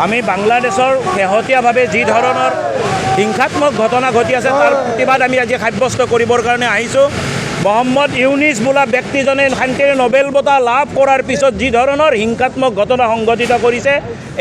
আমি বাংলাদেশৰ শেহতীয়াভাৱে যি ধৰণৰ হিংসাত্মক ঘটনা ঘটি আছে তাৰ প্ৰতিবাদ আমি আজি সাব্যস্ত কৰিবৰ কাৰণে আহিছোঁ। মহম্মদ ইউনিছ বোলা ব্যক্তিজনে শান্তিৰ নোবেল বঁটা লাভ কৰাৰ পিছত যি ধৰণৰ হিংসাত্মক ঘটনা সংঘটিত কৰিছে,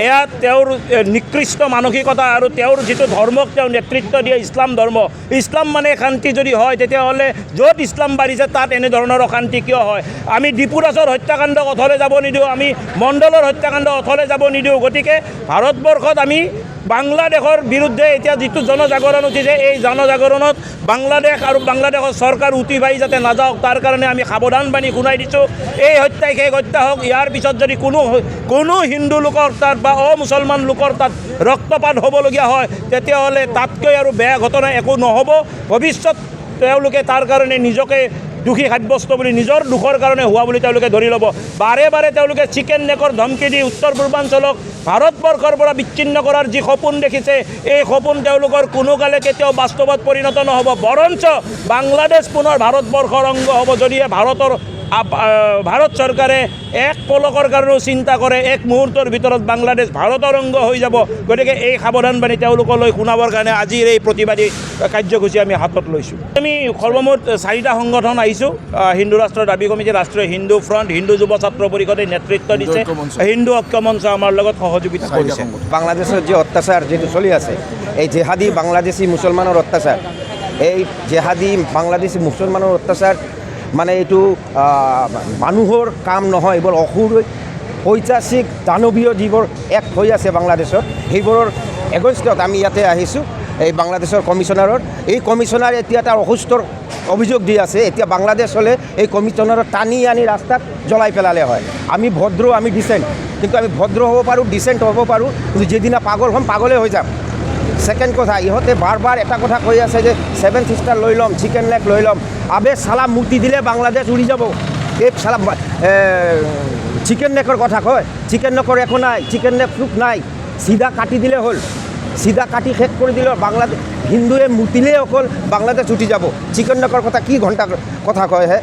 এয়া তেওঁৰ নিকৃষ্ট মানসিকতা আৰু তেওঁৰ যিটো ধৰ্মক তেওঁ নেতৃত্ব দিয়ে ইছলাম ধৰ্ম। ইছলাম মানে শান্তি যদি হয়, তেতিয়াহ'লে য'ত ইছলাম বাঢ়িছে তাত এনেধৰণৰ অশান্তি কিয় হয়? আমি ডিপু দাসৰ হত্যাকাণ্ডক অথলে যাব নিদিওঁ, আমি মণ্ডলৰ হত্যাকাণ্ড অথলে যাব নিদিওঁ। গতিকে ভাৰতবৰ্ষত আমি বাংলাদেশৰ বিৰুদ্ধে এতিয়া যিটো জনজাগৰণ উঠিছে, এই জনজাগৰণত বাংলাদেশ আৰু বাংলাদেশৰ চৰকাৰ উঠি বাঢ়ি যাতে নাযাওক, তাৰ কাৰণে আমি সাৱধান বাণী শুনাই দিছোঁ। এই হত্যাই শেষ হত্যা হওক। ইয়াৰ পিছত যদি কোনো হিন্দু লোকৰ তাত বা মুছলমান লোকৰ তাত ৰক্তপাত হ'বলগীয়া হয়, তেতিয়াহ'লে তাতকৈ আৰু বেয়া ঘটনা একো নহ'ব। ভৱিষ্যত তেওঁলোকে তাৰ কাৰণে নিজকে দোষী সাব্যস্ত বুলি, নিজৰ দুখৰ কাৰণে হোৱা বুলি তেওঁলোকে ধৰি ল'ব। বাৰে বাৰে তেওঁলোকে চিকেন নেকৰ ধমকি দি উত্তৰ পূৰ্বাঞ্চলক ভাৰতবৰ্ষৰ পৰা বিচ্ছিন্ন কৰাৰ যি সপোন দেখিছে, এই সপোন তেওঁলোকৰ কোনো কালে কেতিয়াও বাস্তৱত পৰিণত নহ'ব। বৰঞ্চ বাংলাদেশ পুনৰ ভাৰতবৰ্ষৰ অংগ হ'ব, যদিহে ভাৰত চৰকাৰে এক পলকৰ কাৰণেও চিন্তা কৰে। এক মুহূৰ্তৰ ভিতৰত বাংলাদেশ ভাৰতৰ অংগ হৈ যাব। গতিকে এই সাৱধান বাণী তেওঁলোকলৈ শুনাবৰ কাৰণে আজিৰ এই প্ৰতিবাদী কাৰ্যসূচী আমি হাতত লৈছোঁ। আমি সৰ্বমুঠ 4টা সংগঠন আহিছোঁ। হিন্দু ৰাষ্ট্ৰ দাবী কমিটি, ৰাষ্ট্ৰীয় হিন্দু ফ্ৰণ্ট, হিন্দু যুৱ ছাত্ৰ পৰিষদে নেতৃত্ব দিছে, হিন্দু ঐক্য মঞ্চ আমাৰ লগত সহযোগিতা কৰিছে। বাংলাদেশৰ যি অত্যাচাৰ যিটো চলি আছে, এই জেহাদী বাংলাদেশী মুছলমানৰ অত্যাচাৰ, এই জেহাদী বাংলাদেশী মুছলমানৰ অত্যাচাৰ মানে এইটো মানুহৰ কাম নহয়। এইবোৰ অসুৰ ঐতিহাসিক দানৱীয় যিবোৰ এক হৈ আছে বাংলাদেশত, সেইবোৰৰ এগেইনষ্টত আমি ইয়াতে আহিছোঁ। এই বাংলাদেশৰ কমিশ্যনাৰৰ, এই কমিশ্যনাৰ এতিয়া তাৰ অসুস্থৰ অভিযোগ দি আছে। এতিয়া বাংলাদেশ হ'লে এই কমিশ্যনাৰৰ টানি আনি ৰাস্তাত জ্বলাই পেলালে হয়। আমি ভদ্ৰ, আমি ডিচেণ্ট, কিন্তু আমি ভদ্ৰ হ'ব পাৰোঁ, ডিচেণ্ট হ'ব পাৰোঁ, কিন্তু যিদিনা পাগল হ'ম পাগলে হৈ যাম। ছেকেণ্ড কথা, ইহঁতে বাৰ বাৰ এটা কথা কৈ আছে যে 7 সিষ্টাৰ লৈ ল'ম, চিকেন লেগ লৈ ল'ম। আবে চালা মূৰ্তি দিলে বাংলাদেশ উৰি যাব। এই চালা চিকেন নেকৰ কথা কয়, চিকেন নেকৰ একো নাই, চিকেন নেক ফ্ৰুক নাই, চিধা কাটি দিলে হ'ল, চিধা কাটি শেষ কৰি দিলে বাংলাদেশ হিন্দুৱে মুতিলেই অকল বাংলাদেশ উঠি যাব। চিকেন নেকৰ কথা কি ঘণ্টা কথা কয় হে?